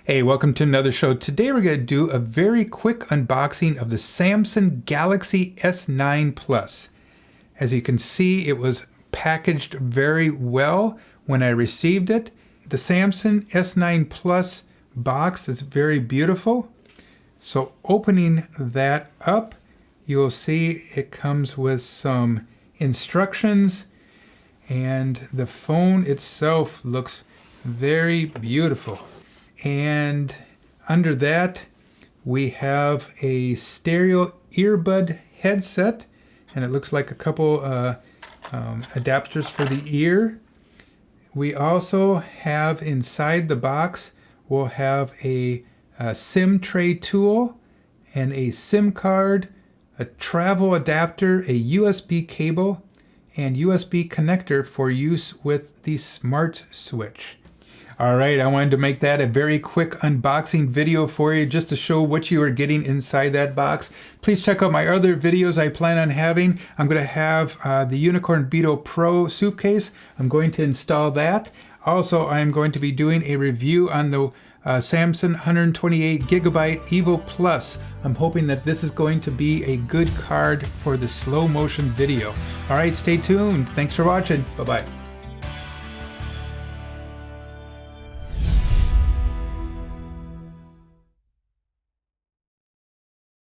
Hey, welcome to another show. Today we're going to do a very quick unboxing of the Samsung Galaxy S9 Plus. As you can see, it was packaged very well when I received it. The Samsung S9 Plus box is very beautiful. So opening that up, you'll see it comes with some instructions, and the phone itself looks very beautiful. And under that, we have a stereo earbud headset, and it looks like a couple adapters for the ear. We also have inside the box, we'll have a SIM tray tool and a SIM card, a travel adapter, a USB cable, and USB connector for use with the smart switch. Alright, I wanted to make that a very quick unboxing video for you just to show what you are getting inside that box. Please check out my other videos I plan on having. I'm going to have the Unicorn Beetle Pro suitcase. I'm going to install that. Also, I'm going to be doing a review on the Samsung 128GB Evo Plus. I'm hoping that this is going to be a good card for the slow motion video. Alright, stay tuned. Thanks for watching. Bye-bye.